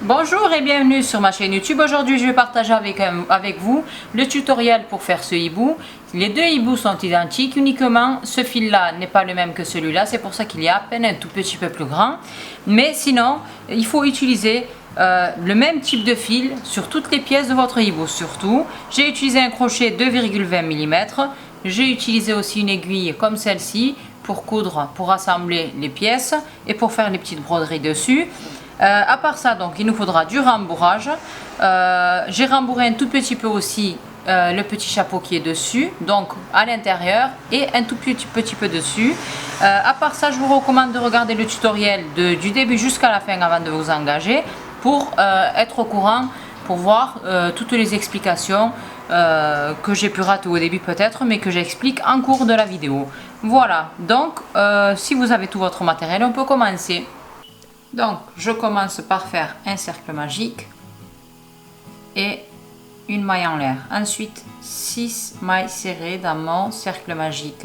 Bonjour et bienvenue sur ma chaîne YouTube. Aujourd'hui je vais partager avec vous le tutoriel pour faire ce hibou. Les deux hiboux sont identiques, uniquement ce fil là n'est pas le même que celui-là, c'est pour ça qu'il est à peine un tout petit peu plus grand. Mais sinon il faut utiliser le même type de fil sur toutes les pièces de votre hibou. Surtout, j'ai utilisé un crochet 2,20 mm. J'ai utilisé aussi une aiguille comme celle-ci pour coudre, pour assembler les pièces et pour faire les petites broderies dessus. À part ça, donc il nous faudra du rembourrage. J'ai rembourré un tout petit peu aussi le petit chapeau qui est dessus, donc à l'intérieur, et un tout petit peu dessus. À part ça, je vous recommande de regarder le tutoriel du début jusqu'à la fin avant de vous engager pour être au courant, pour voir toutes les explications que j'ai pu rater au début peut-être, mais que j'explique en cours de la vidéo. Voilà, donc si vous avez tout votre matériel, on peut commencer. Donc, je commence par faire un cercle magique et une maille en l'air. Ensuite, 6 mailles serrées dans mon cercle magique.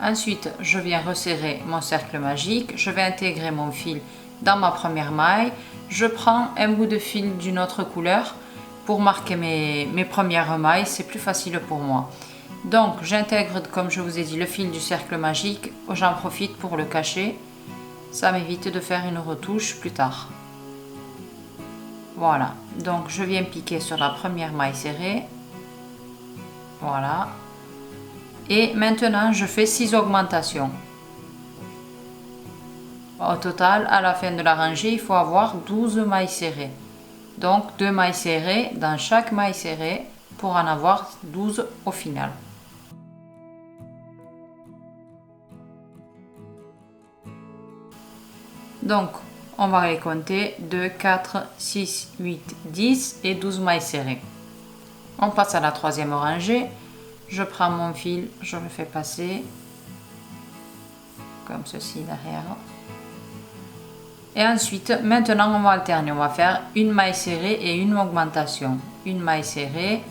Ensuite, je viens resserrer mon cercle magique. Je vais intégrer mon fil dans ma première maille. Je prends un bout de fil d'une autre couleur pour marquer mes premières mailles, c'est plus facile pour moi. Donc j'intègre, comme je vous ai dit, le fil du cercle magique, j'en profite pour le cacher, ça m'évite de faire une retouche plus tard. Voilà, donc je viens piquer sur la première maille serrée, voilà, et maintenant je fais 6 augmentations. Au total, à la fin de la rangée, il faut avoir 12 mailles serrées. Donc 2 mailles serrées dans chaque maille serrée pour en avoir 12 au final. Donc on va les compter 2, 4, 6, 8, 10 et 12 mailles serrées. On passe à la troisième rangée. Je prends mon fil, je le fais passer comme ceci derrière. Et ensuite, maintenant on va alterner, on va faire une maille serrée et une augmentation. Une maille serrée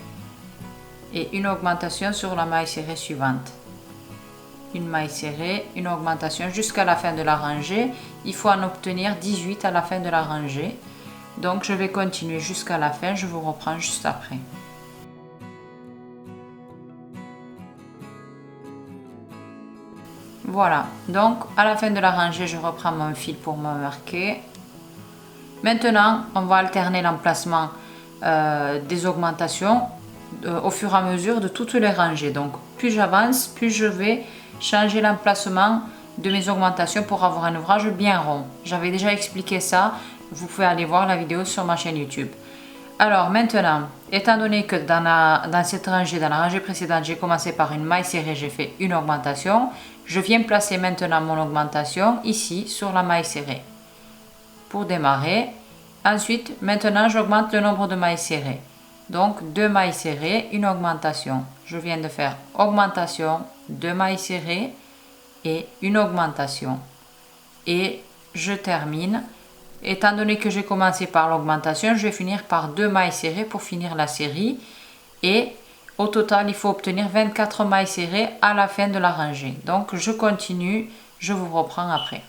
et une augmentation sur la maille serrée suivante. Une maille serrée, une augmentation jusqu'à la fin de la rangée. Il faut en obtenir 18 à la fin de la rangée. Donc je vais continuer jusqu'à la fin, je vous reprends juste après. Voilà, donc à la fin de la rangée, je reprends mon fil pour me marquer. Maintenant, on va alterner l'emplacement des augmentations au fur et à mesure de toutes les rangées. Donc, plus j'avance, plus je vais changer l'emplacement de mes augmentations pour avoir un ouvrage bien rond. J'avais déjà expliqué ça, vous pouvez aller voir la vidéo sur ma chaîne YouTube. Alors maintenant, étant donné que dans cette rangée, dans la rangée précédente, j'ai commencé par une maille serrée, j'ai fait une augmentation. Je viens placer maintenant mon augmentation ici sur la maille serrée pour démarrer. Ensuite, maintenant, j'augmente le nombre de mailles serrées. Donc, 2 mailles serrées, une augmentation. Je viens de faire augmentation, 2 mailles serrées et une augmentation. Et je termine. Étant donné que j'ai commencé par l'augmentation, je vais finir par 2 mailles serrées pour finir la série. Et au total, il faut obtenir 24 mailles serrées à la fin de la rangée. Donc, je continue, je vous reprends après.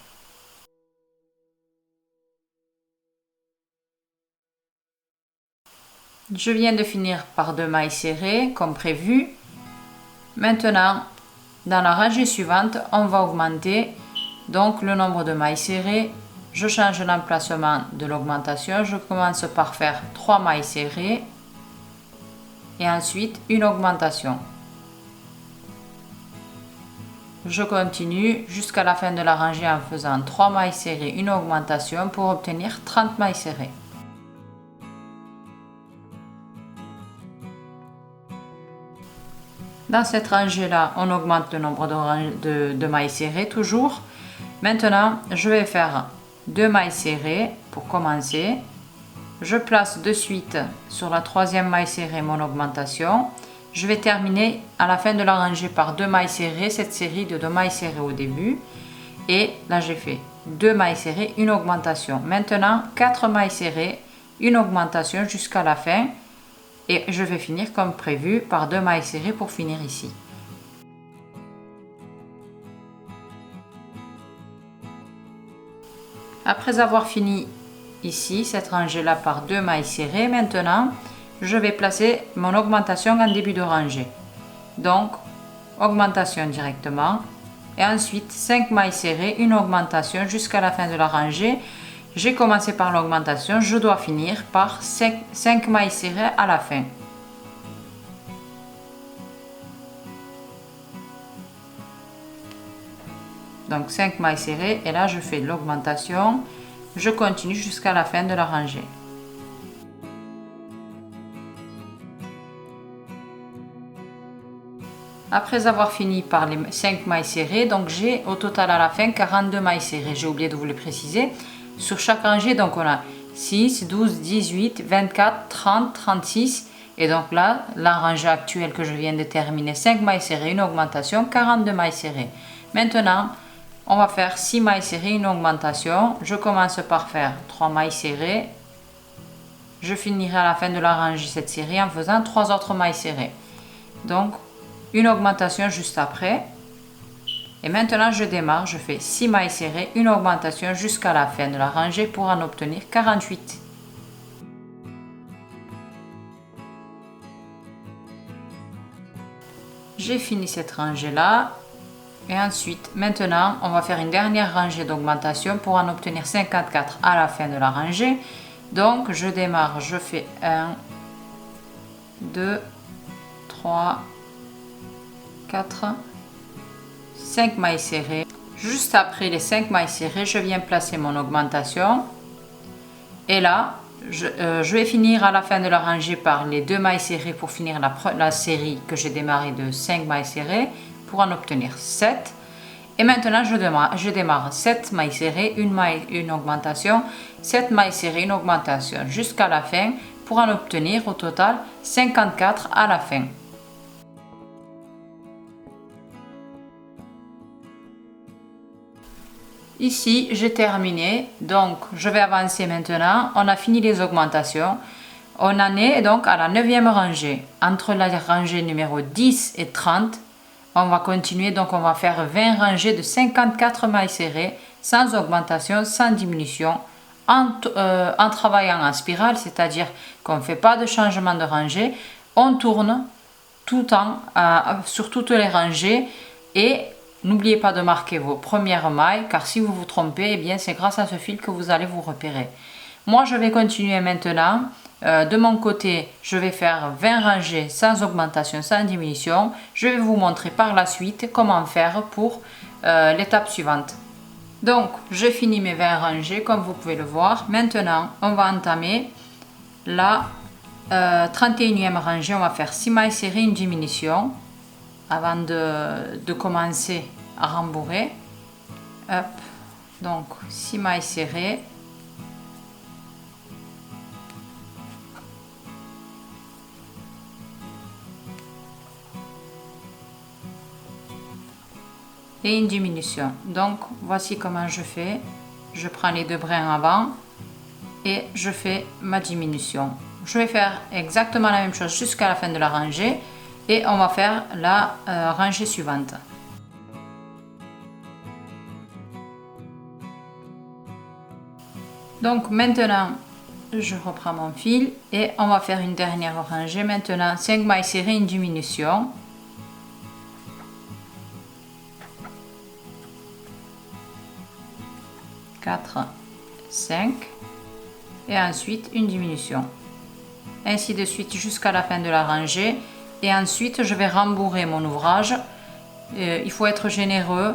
Je viens de finir par 2 mailles serrées, comme prévu. Maintenant, dans la rangée suivante, on va augmenter donc le nombre de mailles serrées. Je change l'emplacement de l'augmentation. Je commence par faire 3 mailles serrées et ensuite une augmentation. Je continue jusqu'à la fin de la rangée en faisant 3 mailles serrées, une augmentation pour obtenir 30 mailles serrées. Dans cette rangée-là, on augmente le nombre de mailles serrées toujours. Maintenant, je vais faire 2 mailles serrées pour commencer. Je place de suite sur la troisième maille serrée mon augmentation. Je vais terminer à la fin de la rangée par 2 mailles serrées, cette série de 2 mailles serrées au début. Et là, j'ai fait 2 mailles serrées, une augmentation. Maintenant, 4 mailles serrées, une augmentation jusqu'à la fin. Et je vais finir comme prévu par 2 mailles serrées pour finir ici. Après avoir fini ici, cette rangée-là par 2 mailles serrées, maintenant, je vais placer mon augmentation en début de rangée. Donc, augmentation directement. Et ensuite, 5 mailles serrées, une augmentation jusqu'à la fin de la rangée. J'ai commencé par l'augmentation, je dois finir par 5 mailles serrées à la fin. Donc 5 mailles serrées et là je fais l'augmentation, je continue jusqu'à la fin de la rangée. Après avoir fini par les 5 mailles serrées, donc j'ai au total à la fin 42 mailles serrées, j'ai oublié de vous le préciser. Sur chaque rangée, donc on a 6, 12, 18, 24, 30, 36 et donc là, la rangée actuelle que je viens de terminer, 5 mailles serrées, une augmentation, 42 mailles serrées. Maintenant, on va faire 6 mailles serrées, une augmentation. Je commence par faire 3 mailles serrées. Je finirai à la fin de la rangée cette série en faisant 3 autres mailles serrées. Donc, une augmentation juste après. Et maintenant, je démarre. Je fais 6 mailles serrées, une augmentation jusqu'à la fin de la rangée pour en obtenir 48. J'ai fini cette rangée-là. Et ensuite, maintenant, on va faire une dernière rangée d'augmentation pour en obtenir 54 à la fin de la rangée. Donc, je démarre, je fais 1, 2, 3, 4, 5 mailles serrées. Juste après les 5 mailles serrées, je viens placer mon augmentation. Et là, je vais finir à la fin de la rangée par les 2 mailles serrées pour finir la série que j'ai démarré de 5 mailles serrées, pour en obtenir 7. Et maintenant, je démarre 7 mailles serrées, une augmentation, 7 mailles serrées, une augmentation jusqu'à la fin pour en obtenir au total 54 à la fin. Ici, j'ai terminé, donc je vais avancer maintenant. On a fini les augmentations. On en est donc à la 9e rangée. Entre la rangée numéro 10 et 30, on va continuer, donc on va faire 20 rangées de 54 mailles serrées, sans augmentation, sans diminution, en travaillant en spirale, c'est-à-dire qu'on ne fait pas de changement de rangée, on tourne tout le temps sur toutes les rangées et n'oubliez pas de marquer vos premières mailles, car si vous vous trompez, eh bien c'est grâce à ce fil que vous allez vous repérer. Moi, je vais continuer maintenant. De mon côté, je vais faire 20 rangées sans augmentation, sans diminution. Je vais vous montrer par la suite comment faire pour l'étape suivante. Donc, j'ai fini mes 20 rangées, comme vous pouvez le voir. Maintenant, on va entamer la 31e rangée. On va faire 6 mailles serrées, une diminution, avant de commencer à rembourrer. Hop. Donc, 6 mailles serrées. Et une diminution. Donc voici comment je fais. Je prends les 2 brins avant et je fais ma diminution. Je vais faire exactement la même chose jusqu'à la fin de la rangée et on va faire la rangée suivante. Donc maintenant je reprends mon fil et on va faire une dernière rangée. Maintenant 5 mailles serrées, une diminution. Quatre, 5 et ensuite une diminution, ainsi de suite jusqu'à la fin de la rangée. Et ensuite je vais rembourrer mon ouvrage. Il faut être généreux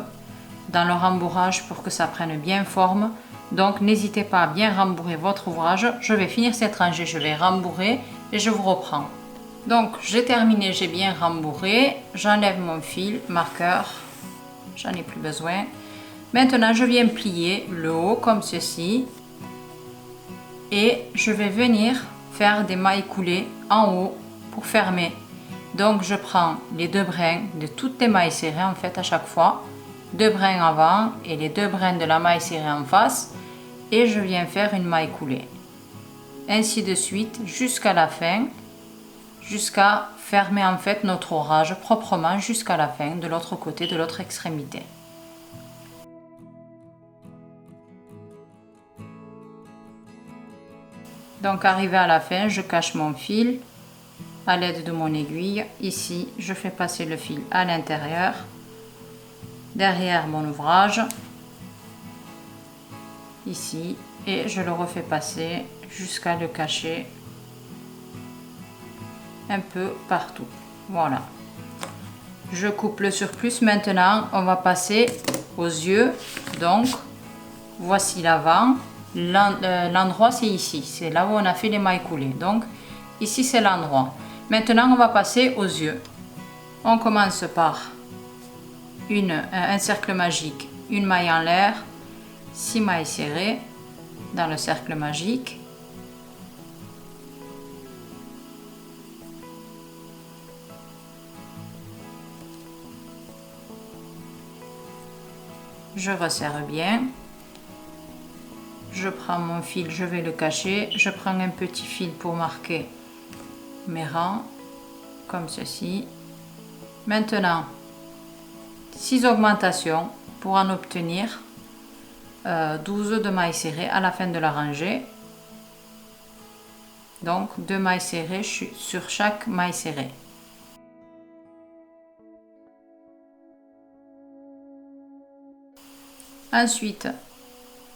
dans le rembourrage pour que ça prenne bien forme, donc n'hésitez pas à bien rembourrer votre ouvrage. Je vais finir cette rangée, je vais rembourrer et je vous reprends. Donc j'ai terminé, j'ai bien rembourré, j'enlève mon fil marqueur, j'en ai plus besoin. Maintenant, je viens plier le haut comme ceci et je vais venir faire des mailles coulées en haut pour fermer. Donc, je prends les 2 brins de toutes les mailles serrées en fait à chaque fois, 2 brins avant et les 2 brins de la maille serrée en face et je viens faire une maille coulée. Ainsi de suite jusqu'à la fin. jusqu'à fermer en fait notre orage proprement jusqu'à la fin de l'autre côté, de l'autre extrémité. Donc arrivé à la fin, je cache mon fil à l'aide de mon aiguille. Ici, je fais passer le fil à l'intérieur, derrière mon ouvrage, ici, et je le refais passer jusqu'à le cacher un peu partout. Voilà. Je coupe le surplus. Maintenant, on va passer aux yeux. Donc, voici l'avant. L'endroit, c'est ici. C'est là où on a fait les mailles coulées. Donc, ici, c'est l'endroit. Maintenant, on va passer aux yeux. On commence par un cercle magique, une maille en l'air, 6 mailles serrées dans le cercle magique. Je resserre bien. Je prends mon fil, je vais le cacher. Je prends un petit fil pour marquer mes rangs, comme ceci. Maintenant, 6 augmentations pour en obtenir 12 de mailles serrées à la fin de la rangée. Donc 2 mailles serrées sur chaque maille serrée. Ensuite,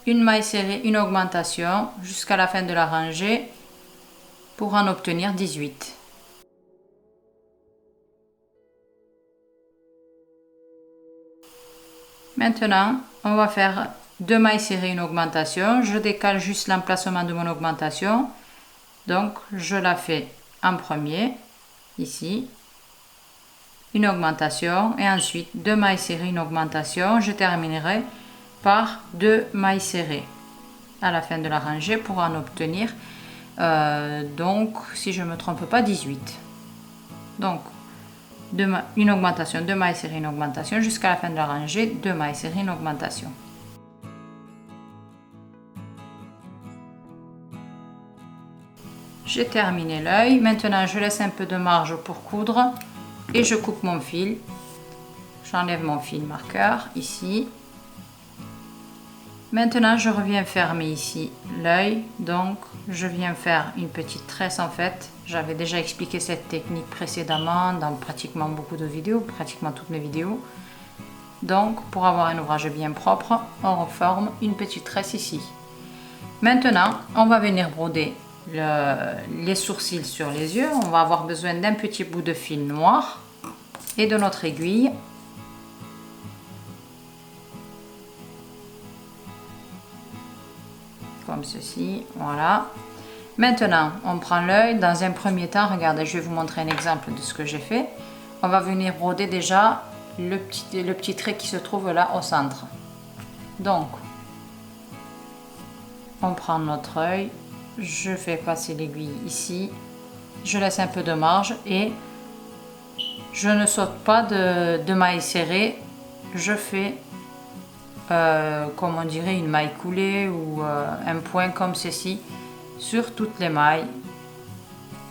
une maille serrée, une augmentation jusqu'à la fin de la rangée pour en obtenir 18. Maintenant, on va faire 2 mailles serrées, une augmentation. Je décale juste l'emplacement de mon augmentation. Donc, je la fais en premier, ici. Une augmentation et ensuite 2 mailles serrées, une augmentation. Je terminerai par 2 mailles serrées à la fin de la rangée pour en obtenir donc si je ne me trompe pas 18. Donc une augmentation, 2 mailles serrées, une augmentation jusqu'à la fin de la rangée, 2 mailles serrées, une augmentation. J'ai terminé l'œil. Maintenant je laisse un peu de marge pour coudre et je coupe mon fil. J'enlève mon fil marqueur ici. Maintenant, je reviens fermer ici l'œil, donc je viens faire une petite tresse en fait. J'avais déjà expliqué cette technique précédemment dans pratiquement beaucoup de vidéos, pratiquement toutes mes vidéos. Donc, pour avoir un ouvrage bien propre, on reforme une petite tresse ici. Maintenant, on va venir broder les sourcils sur les yeux. On va avoir besoin d'un petit bout de fil noir et de notre aiguille. Comme ceci, voilà. Maintenant, on prend l'œil. Dans un premier temps, regardez, je vais vous montrer un exemple de ce que j'ai fait. On va venir broder déjà le petit trait qui se trouve là au centre. Donc, on prend notre œil, je fais passer l'aiguille ici, je laisse un peu de marge et je ne saute pas de mailles serrées, je fais comme on dirait une maille coulée ou un point comme ceci sur toutes les mailles.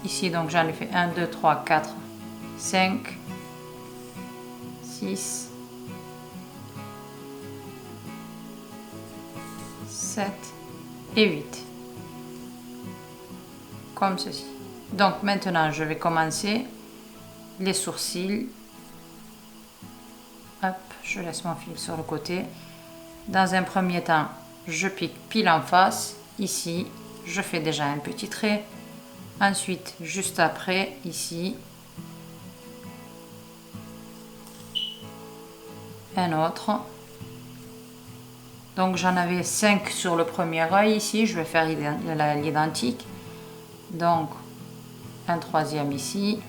Ici donc j'en ai fait 1, 2, 3, 4, 5, 6, 7 et 8. Comme ceci. Donc maintenant je vais commencer les sourcils. Hop, je laisse mon fil sur le côté. Dans un premier temps, je pique pile en face. Ici, je fais déjà un petit trait. Ensuite, juste après, ici, un autre. Donc j'en avais 5 sur le premier œil. Ici, je vais faire l'identique. Donc, un troisième ici.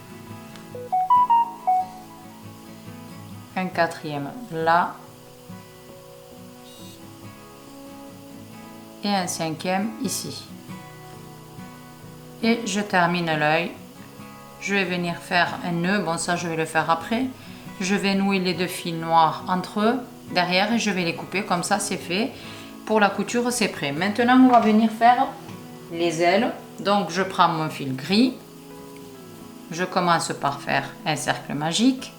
Un quatrième là. Et un cinquième ici. Et je termine l'œil. Je vais venir faire un nœud. Bon, ça, je vais le faire après. Je vais nouer les 2 fils noirs entre eux, derrière, et je vais les couper. Comme ça, c'est fait. Pour la couture, c'est prêt. Maintenant, on va venir faire les ailes. Donc, je prends mon fil gris. je commence par faire un cercle magique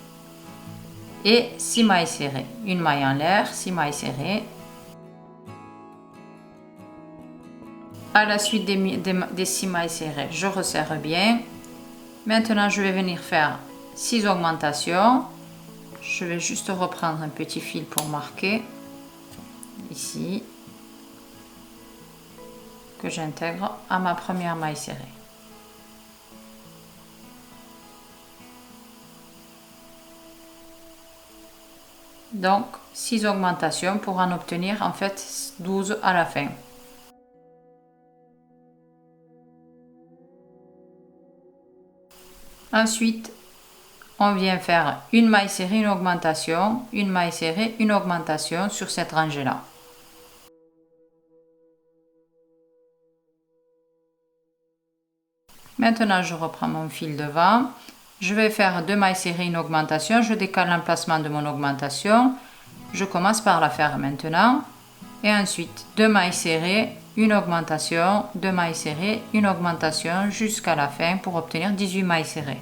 et 6 mailles serrées. Une maille en l'air, 6 mailles serrées. À la suite des 6 mailles serrées, je resserre bien. Maintenant, je vais venir faire 6 augmentations. Je vais juste reprendre un petit fil pour marquer ici, que j'intègre à ma première maille serrée. Donc 6 augmentations pour en obtenir en fait 12 à la fin. Ensuite, on vient faire une maille serrée, une augmentation, une maille serrée, une augmentation sur cette rangée là. Maintenant, je reprends mon fil devant. Je vais faire 2 mailles serrées, une augmentation. Je décale l'emplacement de mon augmentation. Je commence par la faire maintenant. Et ensuite, 2 mailles serrées, une augmentation, 2 mailles serrées, une augmentation jusqu'à la fin pour obtenir 18 mailles serrées.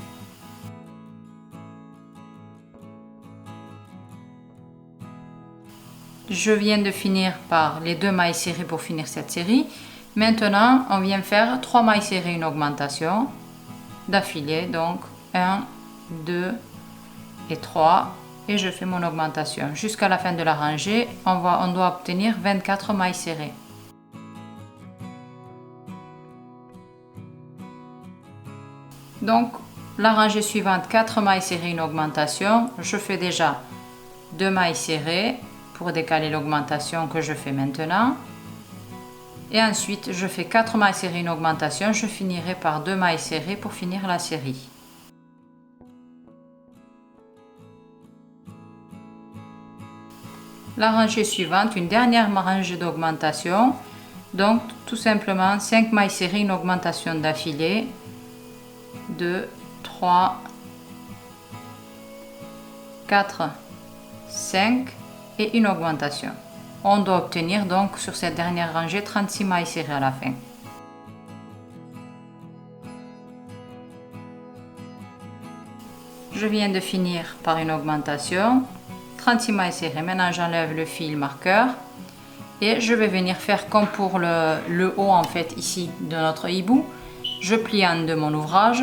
Je viens de finir par les 2 mailles serrées pour finir cette série. Maintenant, on vient faire 3 mailles serrées, une augmentation d'affilée. Donc 1, 2 et 3. Et je fais mon augmentation. Jusqu'à la fin de la rangée, on doit obtenir 24 mailles serrées. Donc, la rangée suivante, 4 mailles serrées, une augmentation. Je fais déjà 2 mailles serrées pour décaler l'augmentation que je fais maintenant. Et ensuite, je fais 4 mailles serrées, une augmentation. Je finirai par 2 mailles serrées pour finir la série. La rangée suivante, une dernière rangée d'augmentation. Donc, tout simplement 5 mailles serrées, une augmentation d'affilée. 2, 3, 4, 5 et une augmentation. On doit obtenir donc sur cette dernière rangée 36 mailles serrées à la fin. Je viens de finir par une augmentation, 36 mailles serrées. Maintenant j'enlève le fil marqueur et je vais venir faire comme pour le haut en fait ici de notre hibou. Je plie en deux mon ouvrage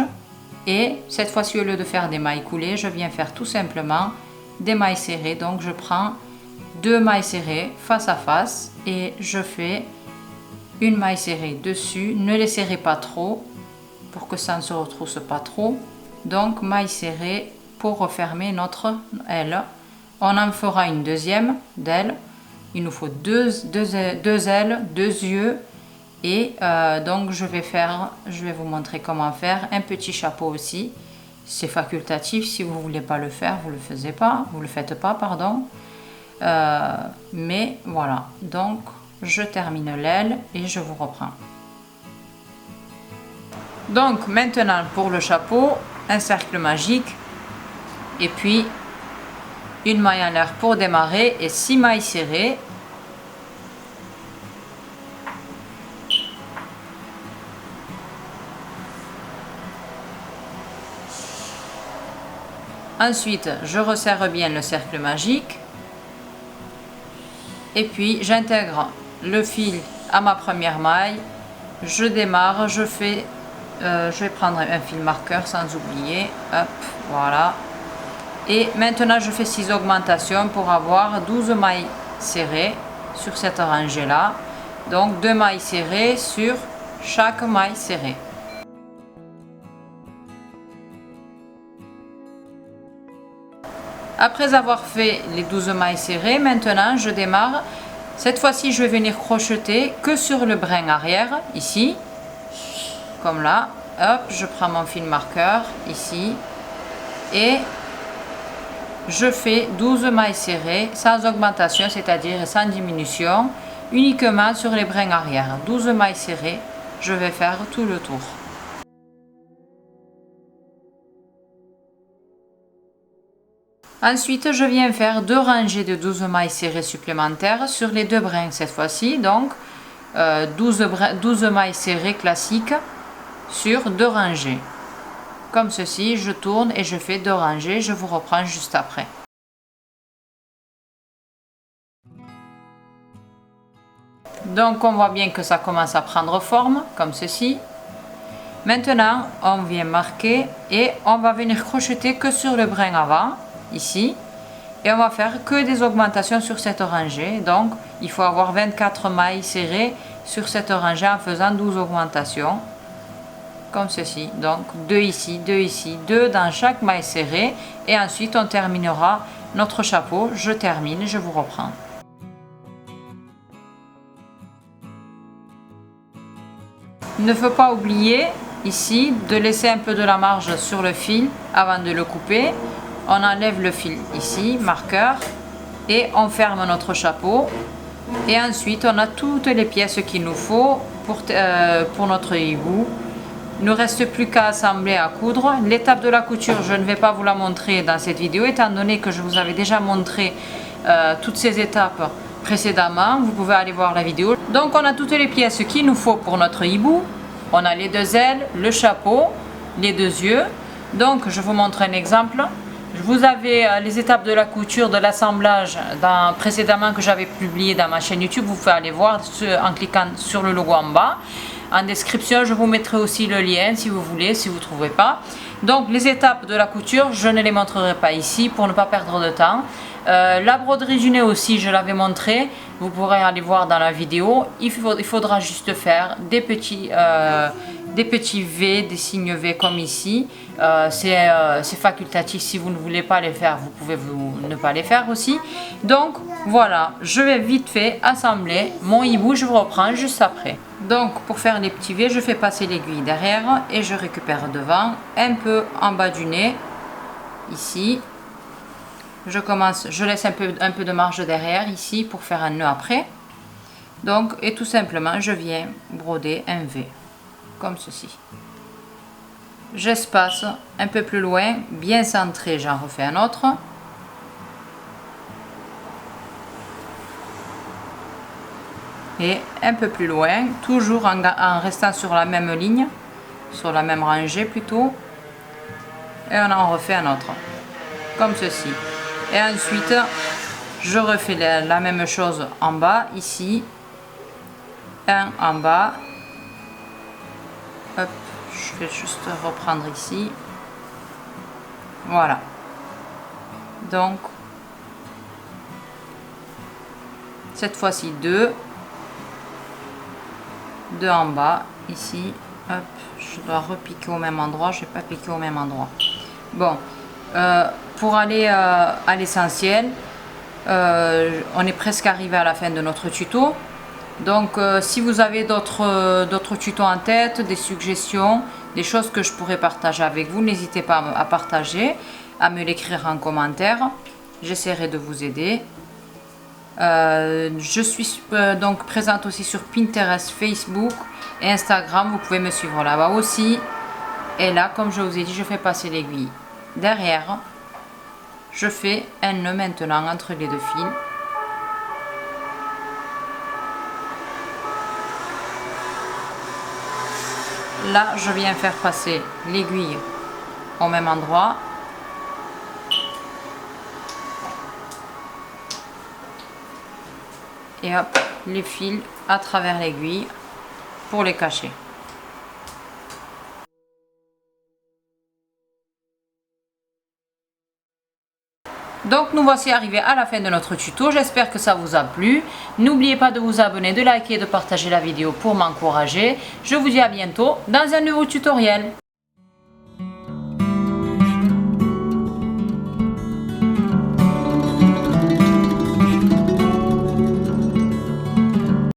et cette fois-ci au lieu de faire des mailles coulées, je viens faire tout simplement des mailles serrées. Donc je prends 2 mailles serrées face à face et je fais une maille serrée dessus. Ne les serrez pas trop pour que ça ne se retrousse pas trop. Donc maille serrée pour refermer notre aile. On en fera une deuxième d'aile. Il nous faut deux ailes, 2 yeux. Et donc je vais vous montrer comment faire un petit chapeau aussi. C'est facultatif, si vous ne voulez pas le faire, vous ne le faites pas, pardon. Mais voilà, donc je termine l'aile et je vous reprends. Donc maintenant pour le chapeau, un cercle magique et puis une maille en l'air pour démarrer et 6 mailles serrées. Ensuite, je resserre bien le cercle magique et puis j'intègre le fil à ma première maille. Je démarre, je vais prendre un fil marqueur sans oublier. Hop, voilà. Et maintenant, je fais 6 augmentations pour avoir 12 mailles serrées sur cette rangée là. Donc 2 mailles serrées sur chaque maille serrée. Après avoir fait les 12 mailles serrées, maintenant je démarre. Cette fois-ci, je vais venir crocheter que sur le brin arrière, ici, comme là. Hop, je prends mon fil marqueur, ici, et je fais 12 mailles serrées, sans augmentation, c'est-à-dire sans diminution, uniquement sur les brins arrière. 12 mailles serrées, je vais faire tout le tour. Ensuite, je viens faire 2 rangées de 12 mailles serrées supplémentaires sur les 2 brins cette fois-ci. Donc, 12 mailles serrées classiques sur 2 rangées comme ceci, je tourne et je fais 2 rangées, je vous reprends juste après. Donc on voit bien que ça commence à prendre forme, comme ceci. Maintenant, on vient marquer et on va venir crocheter que sur le brin avant, ici. Et on va faire que des augmentations sur cette rangée. Donc, il faut avoir 24 mailles serrées sur cette rangée en faisant 12 augmentations. Comme ceci. Donc, 2 ici, 2 ici, 2 dans chaque maille serrée. Et ensuite, on terminera notre chapeau. Je termine, je vous reprends. Il ne faut pas oublier ici de laisser un peu de la marge sur le fil avant de le couper. On enlève le fil ici, marqueur, et on ferme notre chapeau. Et ensuite, on a toutes les pièces qu'il nous faut pour notre hibou. Il ne reste plus qu'à assembler, à coudre. L'étape de la couture, je ne vais pas vous la montrer dans cette vidéo, étant donné que je vous avais déjà montré toutes ces étapes précédemment. Vous pouvez aller voir la vidéo. Donc, on a toutes les pièces qu'il nous faut pour notre hibou. On a les 2 ailes, le chapeau, les 2 yeux. Donc, je vous montre un exemple. Vous avez les étapes de la couture, de l'assemblage précédemment que j'avais publié dans ma chaîne YouTube. Vous pouvez aller voir en cliquant sur le logo en bas. En description, je vous mettrai aussi le lien si vous voulez, si vous ne trouvez pas. Donc les étapes de la couture, je ne les montrerai pas ici pour ne pas perdre de temps. La broderie du nez aussi, je l'avais montré. Vous pourrez aller voir dans la vidéo. Il faudra juste faire des petits V, des signes V comme ici. C'est facultatif, si vous ne voulez pas les faire, vous pouvez ne pas les faire aussi. Donc voilà, je vais vite fait assembler mon hibou, je vous reprends juste après. Donc pour faire les petits V, je fais passer l'aiguille derrière et je récupère devant, un peu en bas du nez, ici. Je laisse un peu de marge derrière ici pour faire un nœud après. Donc, et tout simplement, je viens broder un V, comme ceci. J'espace un peu plus loin, bien centré, j'en refais un autre. Et un peu plus loin, toujours en restant sur la même ligne, sur la même rangée plutôt. Et on en refait un autre, comme ceci. Et ensuite, je refais la même chose en bas, ici. Un en bas. Hop, je vais juste reprendre ici. Voilà. Donc, cette fois-ci 2. 2 en bas, ici. Hop, je dois repiquer au même endroit, je ne vais pas piquer au même endroit. Bon, pour aller à l'essentiel, on est presque arrivé à la fin de notre tuto. Donc si vous avez d'autres tutos en tête, des suggestions, des choses que je pourrais partager avec vous, n'hésitez pas à partager, à me l'écrire en commentaire. J'essaierai de vous aider. Je suis donc présente aussi sur Pinterest, Facebook et Instagram. Vous pouvez me suivre là-bas aussi. Et là, comme je vous ai dit, je fais passer l'aiguille derrière. Je fais un nœud maintenant entre les 2 fils. Là, je viens faire passer l'aiguille au même endroit. Et hop, les fils à travers l'aiguille pour les cacher. Donc nous voici arrivés à la fin de notre tuto, j'espère que ça vous a plu. N'oubliez pas de vous abonner, de liker et de partager la vidéo pour m'encourager. Je vous dis à bientôt dans un nouveau tutoriel.